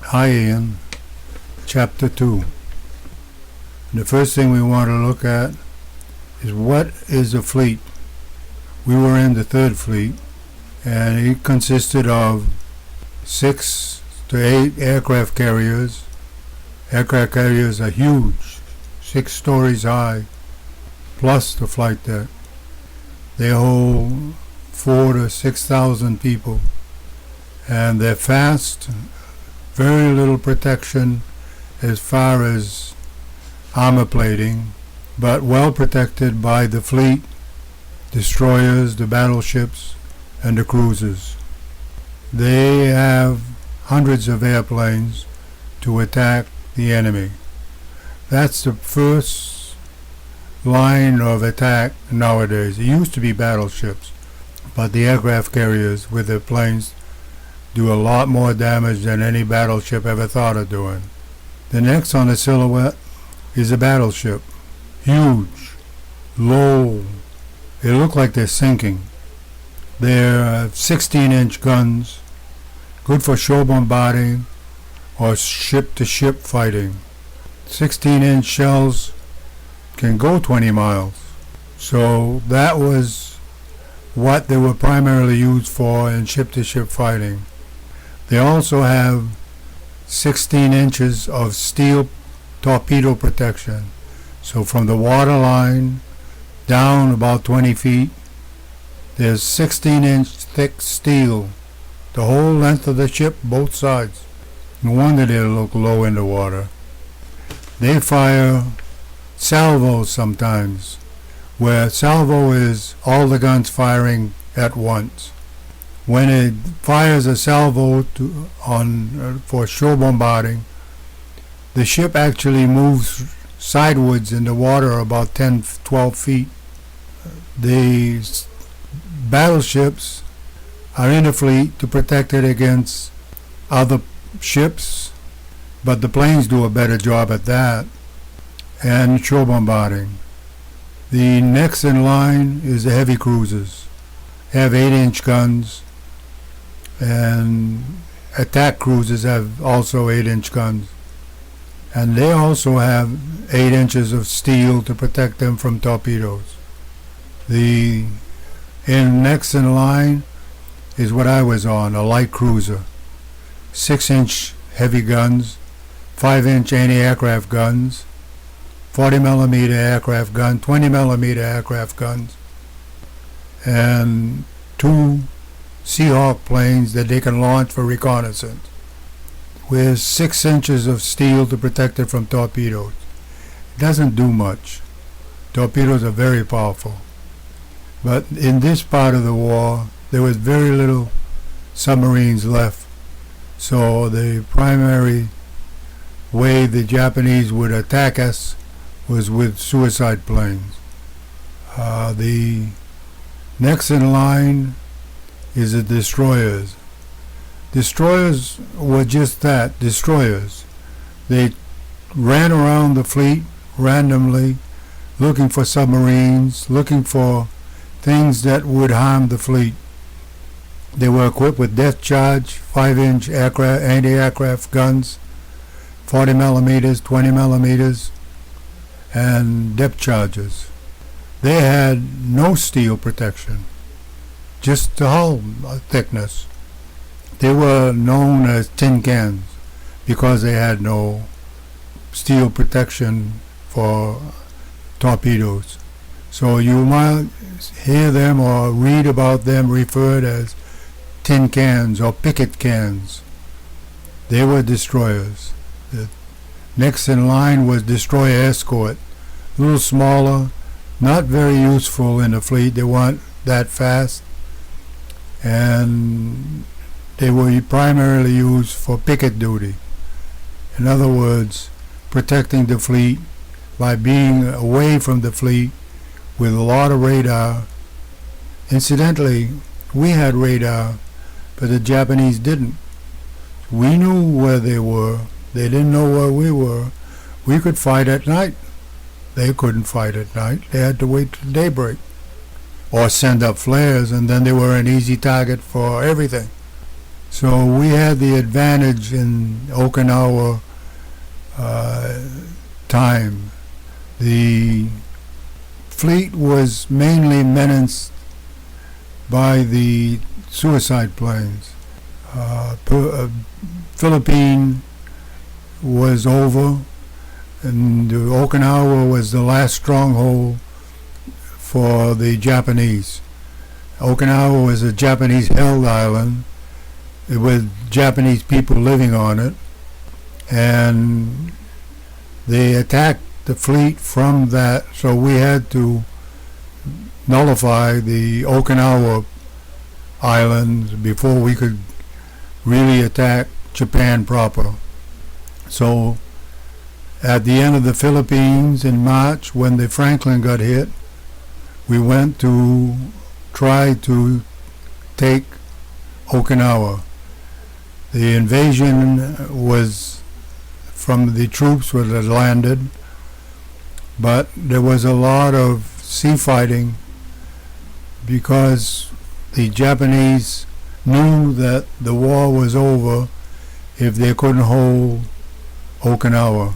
Hi Ian, Chapter 2. The first thing we want to look at is what is a fleet. We were in the third fleet and it consisted of 6 to 8 aircraft carriers. Aircraft carriers are huge, 6 stories high, plus the flight deck. They hold 4,000 to 6,000 people and they're fast. Very little protection as far as armor plating, but well protected by the fleet, destroyers, the battleships, and the cruisers. They have hundreds of airplanes to attack the enemy. That's the first line of attack nowadays. It used to be battleships, but the aircraft carriers with their planes do a lot more damage than any battleship ever thought of doing. The next on the silhouette is a battleship. Huge, low. They look like they're sinking. They're 16-inch guns, good for shore bombarding or ship-to-ship fighting. 16-inch shells can go 20 miles. So that was what they were primarily used for in ship-to-ship fighting. They also have 16 inches of steel torpedo protection. So from the waterline down about 20 feet, there's 16-inch thick steel, the whole length of the ship, both sides. No wonder they look low in the water. They fire salvos sometimes, where salvo is all the guns firing at once. When it fires a salvo for shore bombarding, the ship actually moves sideways in the water about 10-12 feet. The battleships are in the fleet to protect it against other ships, but the planes do a better job at that, and shore bombarding. The next in line is the heavy cruisers. They have 8-inch guns, and attack cruisers have also 8-inch guns, and they also have 8 inches of steel to protect them from torpedoes. The next in line is what I was on, a light cruiser. 6-inch heavy guns, 5-inch anti-aircraft guns, 40mm aircraft gun, 20mm aircraft guns, and 2 Seahawk planes that they can launch for reconnaissance, with 6 inches of steel to protect it from torpedoes. It doesn't do much. Torpedoes are very powerful. But in this part of the war, there was very little submarines left. So the primary way the Japanese would attack us was with suicide planes. The next in line is the destroyers. Destroyers were just that, destroyers. They ran around the fleet randomly, looking for submarines, looking for things that would harm the fleet. They were equipped with depth charge, 5-inch anti-aircraft guns, 40mm, 20mm, and depth charges. They had no steel protection, just the hull thickness. They were known as tin cans because they had no steel protection for torpedoes. So you might hear them or read about them referred as tin cans or picket cans. They were destroyers. The next in line was destroyer escort. A little smaller, not very useful in the fleet. They weren't that fast, and they were primarily used for picket duty. In other words, protecting the fleet by being away from the fleet with a lot of radar. Incidentally, we had radar, but the Japanese didn't. We knew where they were. They didn't know where we were. We could fight at night. They couldn't fight at night. They had to wait till daybreak or send up flares, and then they were an easy target for everything. So we had the advantage in Okinawa time. The fleet was mainly menaced by the suicide planes. Philippine was over, and Okinawa was the last stronghold for the Japanese. Okinawa was a Japanese-held island with Japanese people living on it, and they attacked the fleet from that, so we had to nullify the Okinawa islands before we could really attack Japan proper. So at the end of the Philippines in March, when the Franklin got hit, we went to try to take Okinawa. The invasion was from the troops that had landed, but there was a lot of sea fighting because the Japanese knew that the war was over if they couldn't hold Okinawa.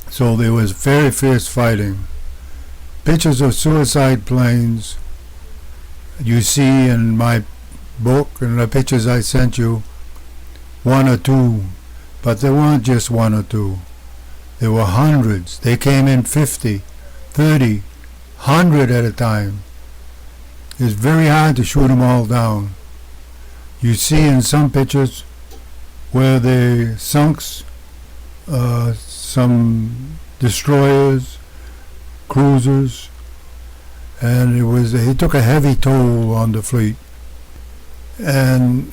So there was very fierce fighting. Pictures of suicide planes you see in my book and the pictures I sent you, one or two, but there weren't just one or two. There were hundreds. They came in 50, 30, 100 at a time. It's very hard to shoot them all down. You see in some pictures where they sunk some destroyers, cruisers, and it took a heavy toll on the fleet. And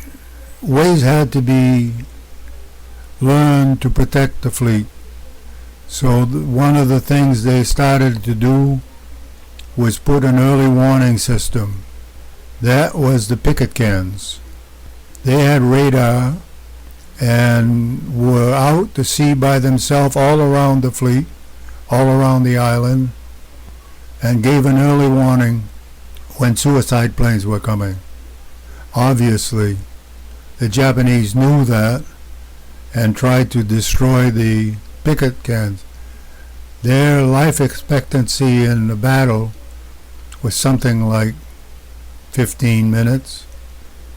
ways had to be learned to protect the fleet. So one of the things they started to do was put an early warning system. That was the picket cans. They had radar and were out to sea by themselves all around the fleet, all around the island, and gave an early warning when suicide planes were coming. Obviously, the Japanese knew that and tried to destroy the picket cans. Their life expectancy in the battle was something like 15 minutes.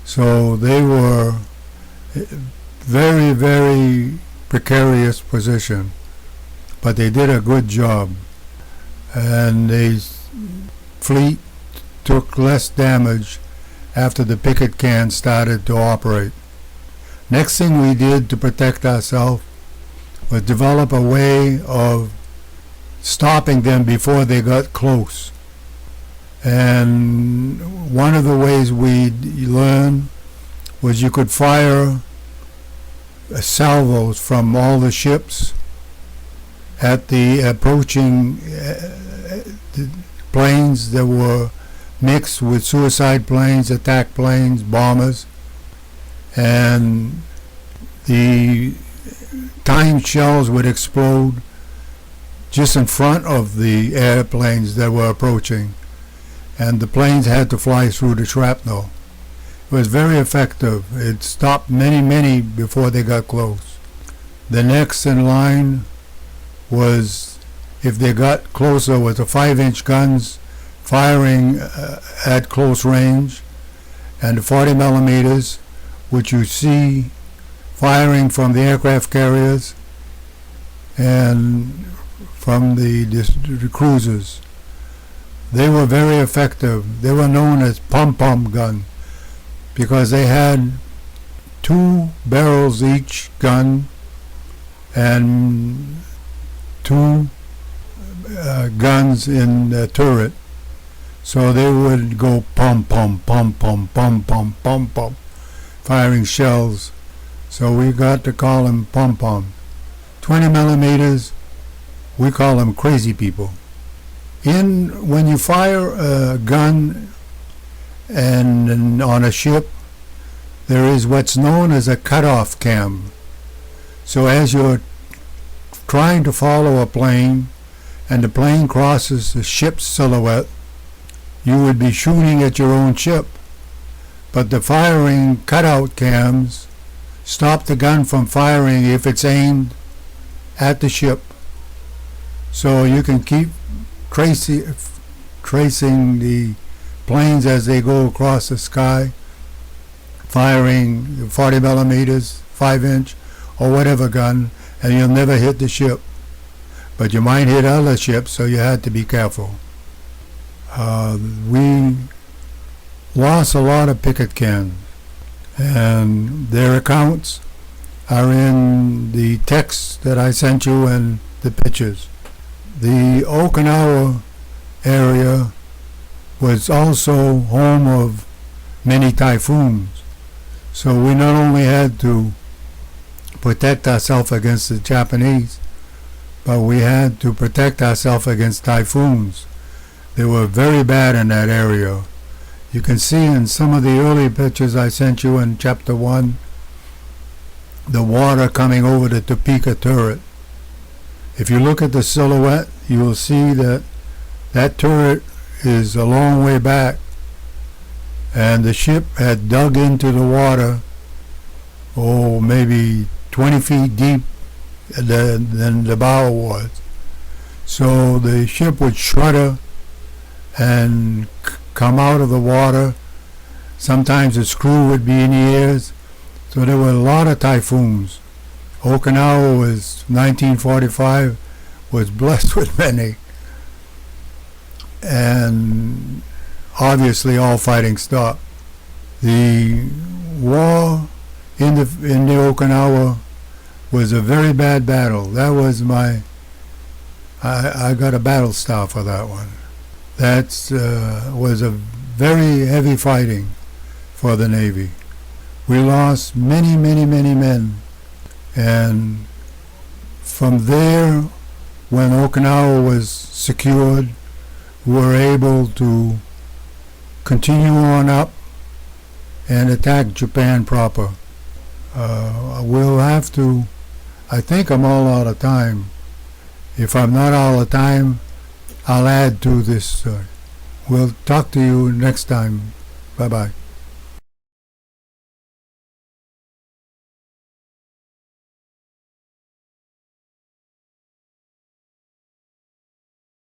So they were very, very precarious position, but they did a good job, and the fleet took less damage after the picket can started to operate. Next thing we did to protect ourselves was develop a way of stopping them before they got close. And one of the ways we learned was you could fire salvos from all the ships at the approaching planes that were mixed with suicide planes, attack planes, bombers, and the timed shells would explode just in front of the airplanes that were approaching, and the planes had to fly through the shrapnel. It was very effective. It stopped many before they got close. The next in line was, if they got closer, was the 5-inch guns firing at close range, and the 40 millimeters, which you see firing from the aircraft carriers and from the cruisers. They were very effective. They were known as pom-pom gun because they had 2 barrels each gun and 2 guns in the turret. So they would go pom-pom, pom-pom, pom-pom, pom-pom, firing shells. So we got to call them pom-pom. 20 millimeters, we call them crazy people. When you fire a gun and on a ship, there is what's known as a cutoff cam. So as you're trying to follow a plane and the plane crosses the ship's silhouette, you would be shooting at your own ship. but the firing cutout cams stop the gun from firing if it's aimed at the ship. So you can keep tracing the planes as they go across the sky, firing 40 millimeters, 5-inch, or whatever gun, and you'll never hit the ship. But you might hit other ships, so you had to be careful. We lost a lot of picket cans, and their accounts are in the text that I sent you and the pictures. The Okinawa area was also home of many typhoons, so we not only had to protect ourselves against the Japanese, but we had to protect ourselves against typhoons. They were very bad in that area. You can see in some of the early pictures I sent you in chapter 1, the water coming over the Topeka turret. If you look at the silhouette, you will see that that turret is a long way back, and the ship had dug into the water, maybe 20 feet deep than the bow was. So the ship would shudder and come out of the water. Sometimes the screw would be in the ears. So there were a lot of typhoons. Okinawa was 1945 was blessed with many, and obviously all fighting stopped. The war in the Okinawa was a very bad battle. That was I got a battle star for that one. That was a very heavy fighting for the Navy. We lost many men, and from there, when Okinawa was secured, we were able to continue on up and attack Japan proper. We'll have to, I think I'm all out of time. If I'm not all of time, I'll add to this. We'll talk to you next time. Bye-bye.